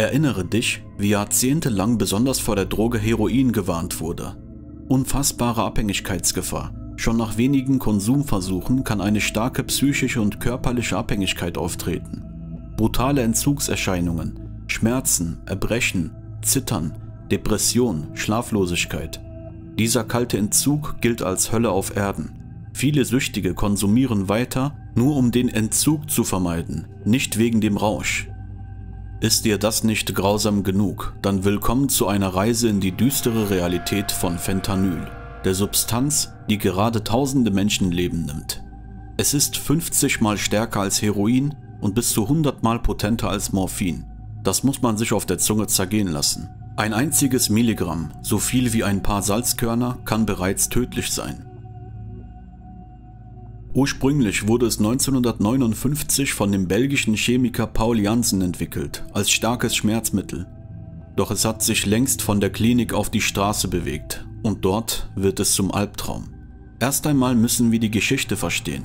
Erinnere dich, wie jahrzehntelang besonders vor der Droge Heroin gewarnt wurde. Unfassbare Abhängigkeitsgefahr. Schon nach wenigen Konsumversuchen kann eine starke psychische und körperliche Abhängigkeit auftreten. Brutale Entzugserscheinungen, Schmerzen, Erbrechen, Zittern, Depression, Schlaflosigkeit. Dieser kalte Entzug gilt als Hölle auf Erden. Viele Süchtige konsumieren weiter, nur um den Entzug zu vermeiden, nicht wegen dem Rausch. Ist dir das nicht grausam genug, dann willkommen zu einer Reise in die düstere Realität von Fentanyl, der Substanz, die gerade tausende Menschenleben nimmt. Es ist 50 mal stärker als Heroin und bis zu 100 mal potenter als Morphin. Das muss man sich auf der Zunge zergehen lassen. Ein einziges Milligramm, so viel wie ein paar Salzkörner, kann bereits tödlich sein. Ursprünglich wurde es 1959 von dem belgischen Chemiker Paul Janssen entwickelt, als starkes Schmerzmittel. Doch es hat sich längst von der Klinik auf die Straße bewegt und dort wird es zum Albtraum. Erst einmal müssen wir die Geschichte verstehen.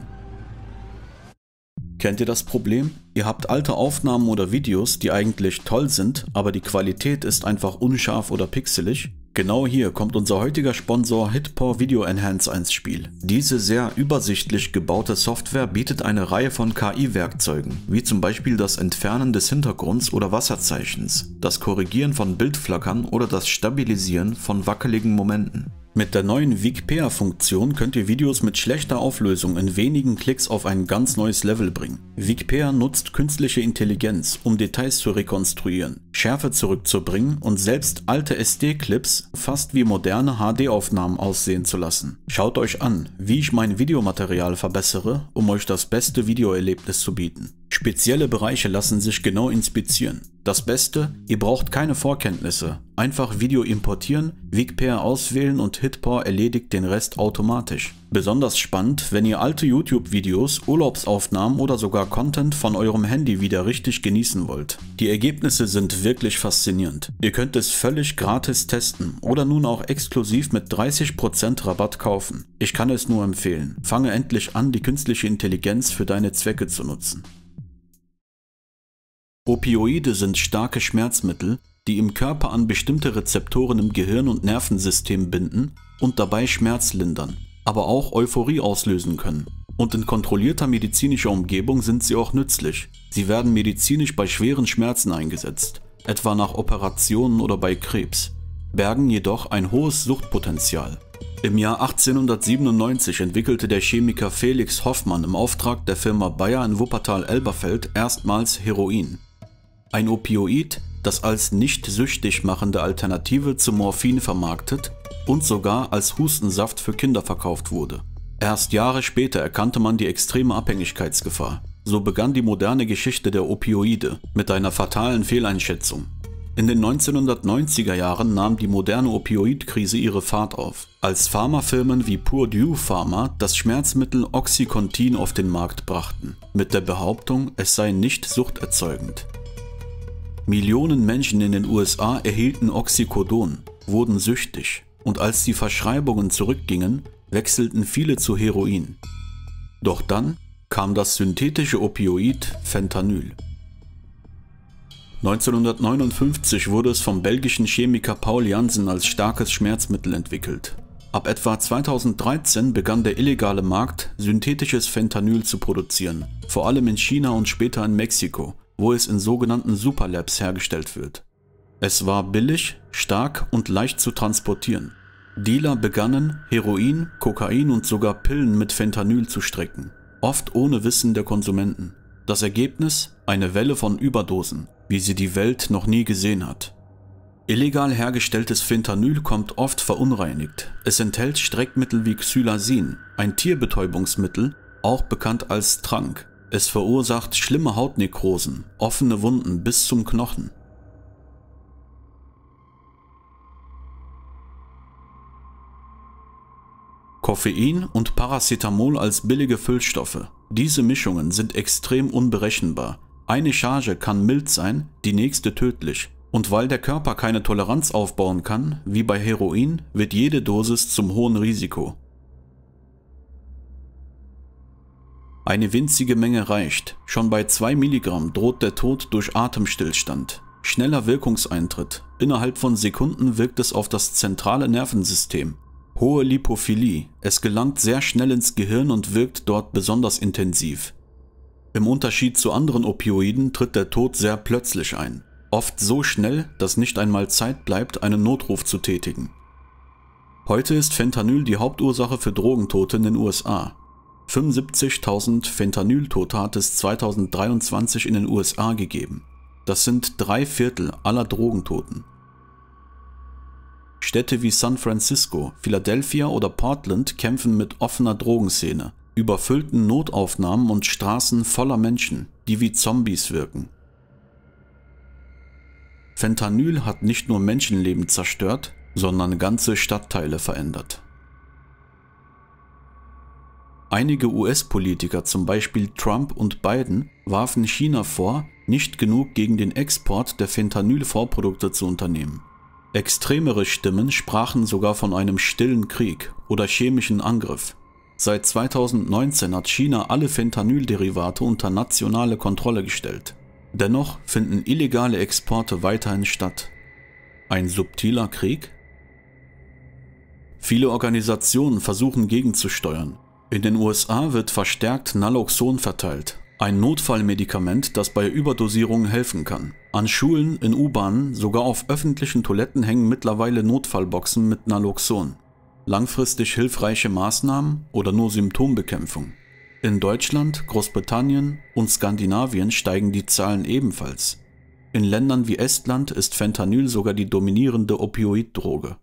Kennt ihr das Problem? Ihr habt alte Aufnahmen oder Videos, die eigentlich toll sind, aber die Qualität ist einfach unscharf oder pixelig. Genau hier kommt unser heutiger Sponsor Hitpor Video Enhance ins Spiel. Diese sehr übersichtlich gebaute Software bietet eine Reihe von KI-Werkzeugen, wie zum Beispiel das Entfernen des Hintergrunds oder Wasserzeichens, das Korrigieren von Bildflackern oder das Stabilisieren von wackeligen Momenten. Mit der neuen Wikpeer-Funktion könnt ihr Videos mit schlechter Auflösung in wenigen Klicks auf ein ganz neues Level bringen. Wikpeer nutzt künstliche Intelligenz, um Details zu rekonstruieren, Schärfe zurückzubringen und selbst alte SD-Clips fast wie moderne HD-Aufnahmen aussehen zu lassen. Schaut euch an, wie ich mein Videomaterial verbessere, um euch das beste Videoerlebnis zu bieten. Spezielle Bereiche lassen sich genau inspizieren. Das Beste, ihr braucht keine Vorkenntnisse. Einfach Video importieren, Wikpeer auswählen und Hitpor erledigt den Rest automatisch. Besonders spannend, wenn ihr alte YouTube-Videos, Urlaubsaufnahmen oder sogar Content von eurem Handy wieder richtig genießen wollt. Die Ergebnisse sind wirklich faszinierend. Ihr könnt es völlig gratis testen oder nun auch exklusiv mit 30% Rabatt kaufen. Ich kann es nur empfehlen. Fange endlich an, die künstliche Intelligenz für deine Zwecke zu nutzen. Opioide sind starke Schmerzmittel, die im Körper an bestimmte Rezeptoren im Gehirn und Nervensystem binden und dabei Schmerz lindern, aber auch Euphorie auslösen können. Und in kontrollierter medizinischer Umgebung sind sie auch nützlich. Sie werden medizinisch bei schweren Schmerzen eingesetzt, etwa nach Operationen oder bei Krebs, bergen jedoch ein hohes Suchtpotenzial. Im Jahr 1897 entwickelte der Chemiker Felix Hoffmann im Auftrag der Firma Bayer in Wuppertal-Elberfeld erstmals Heroin. Ein Opioid, das als nicht süchtig machende Alternative zu Morphin vermarktet und sogar als Hustensaft für Kinder verkauft wurde. Erst Jahre später erkannte man die extreme Abhängigkeitsgefahr. So begann die moderne Geschichte der Opioide mit einer fatalen Fehleinschätzung. In den 1990er Jahren nahm die moderne Opioidkrise ihre Fahrt auf, als Pharmafirmen wie Purdue Pharma das Schmerzmittel Oxycontin auf den Markt brachten, mit der Behauptung, es sei nicht suchterzeugend. Millionen Menschen in den USA erhielten Oxycodon, wurden süchtig und als die Verschreibungen zurückgingen, wechselten viele zu Heroin. Doch dann kam das synthetische Opioid Fentanyl. 1959 wurde es vom belgischen Chemiker Paul Janssen als starkes Schmerzmittel entwickelt. Ab etwa 2013 begann der illegale Markt, synthetisches Fentanyl zu produzieren, vor allem in China und später in Mexiko, wo es in sogenannten Superlabs hergestellt wird. Es war billig, stark und leicht zu transportieren. Dealer begannen, Heroin, Kokain und sogar Pillen mit Fentanyl zu strecken, oft ohne Wissen der Konsumenten. Das Ergebnis? Eine Welle von Überdosen, wie sie die Welt noch nie gesehen hat. Illegal hergestelltes Fentanyl kommt oft verunreinigt. Es enthält Streckmittel wie Xylasin, ein Tierbetäubungsmittel, auch bekannt als Trank. Es verursacht schlimme Hautnekrosen, offene Wunden bis zum Knochen. Koffein und Paracetamol als billige Füllstoffe. Diese Mischungen sind extrem unberechenbar. Eine Charge kann mild sein, die nächste tödlich. Und weil der Körper keine Toleranz aufbauen kann, wie bei Heroin, wird jede Dosis zum hohen Risiko. Eine winzige Menge reicht. Schon bei 2 Milligramm droht der Tod durch Atemstillstand. Schneller Wirkungseintritt. Innerhalb von Sekunden wirkt es auf das zentrale Nervensystem. Hohe Lipophilie. Es gelangt sehr schnell ins Gehirn und wirkt dort besonders intensiv. Im Unterschied zu anderen Opioiden tritt der Tod sehr plötzlich ein. Oft so schnell, dass nicht einmal Zeit bleibt, einen Notruf zu tätigen. Heute ist Fentanyl die Hauptursache für Drogentote in den USA. 75.000 Fentanyl-Tote hat es 2023 in den USA gegeben. Das sind 3/4 aller Drogentoten. Städte wie San Francisco, Philadelphia oder Portland kämpfen mit offener Drogenszene, überfüllten Notaufnahmen und Straßen voller Menschen, die wie Zombies wirken. Fentanyl hat nicht nur Menschenleben zerstört, sondern ganze Stadtteile verändert. Einige US-Politiker, zum Beispiel Trump und Biden, warfen China vor, nicht genug gegen den Export der Fentanyl-Vorprodukte zu unternehmen. Extremere Stimmen sprachen sogar von einem stillen Krieg oder chemischen Angriff. Seit 2019 hat China alle Fentanyl-Derivate unter nationale Kontrolle gestellt. Dennoch finden illegale Exporte weiterhin statt. Ein subtiler Krieg? Viele Organisationen versuchen gegenzusteuern. In den USA wird verstärkt Naloxon verteilt, ein Notfallmedikament, das bei Überdosierungen helfen kann. An Schulen, in U-Bahnen, sogar auf öffentlichen Toiletten hängen mittlerweile Notfallboxen mit Naloxon. Langfristig hilfreiche Maßnahmen oder nur Symptombekämpfung? In Deutschland, Großbritannien und Skandinavien steigen die Zahlen ebenfalls. In Ländern wie Estland ist Fentanyl sogar die dominierende Opioiddroge.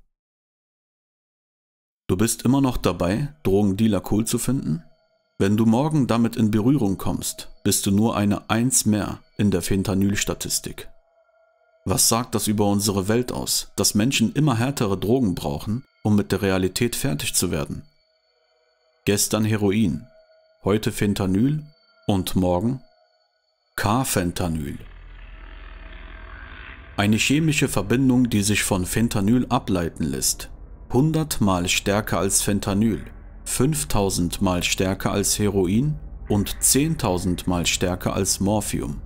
Du bist immer noch dabei, Drogendealer cool zu finden? Wenn du morgen damit in Berührung kommst, bist du nur eine 1 mehr in der Fentanyl-Statistik. Was sagt das über unsere Welt aus, dass Menschen immer härtere Drogen brauchen, um mit der Realität fertig zu werden? Gestern Heroin, heute Fentanyl und morgen Carfentanyl. Eine chemische Verbindung, die sich von Fentanyl ableiten lässt. 100-mal stärker als Fentanyl, 5000-mal stärker als Heroin und 10.000-mal stärker als Morphium.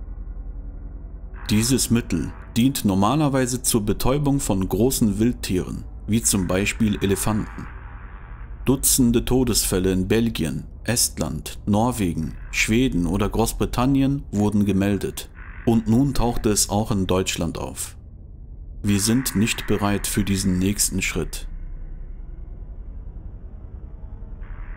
Dieses Mittel dient normalerweise zur Betäubung von großen Wildtieren, wie zum Beispiel Elefanten. Dutzende Todesfälle in Belgien, Estland, Norwegen, Schweden oder Großbritannien wurden gemeldet. Und nun tauchte es auch in Deutschland auf. Wir sind nicht bereit für diesen nächsten Schritt.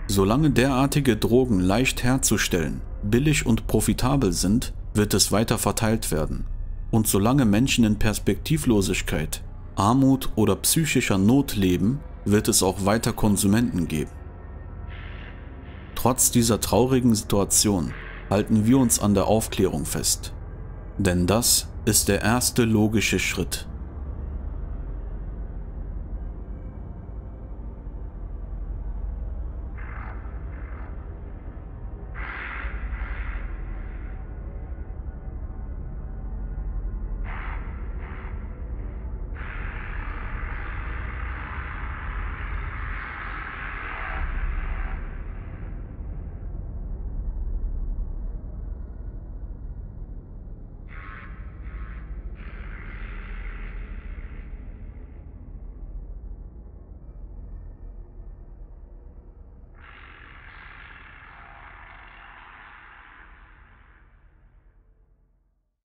Solange derartige Drogen leicht herzustellen, billig und profitabel sind, wird es weiter verteilt werden. Und solange Menschen in Perspektivlosigkeit, Armut oder psychischer Not leben, wird es auch weiter Konsumenten geben. Trotz dieser traurigen Situation halten wir uns an der Aufklärung fest. Denn das ist der erste logische Schritt.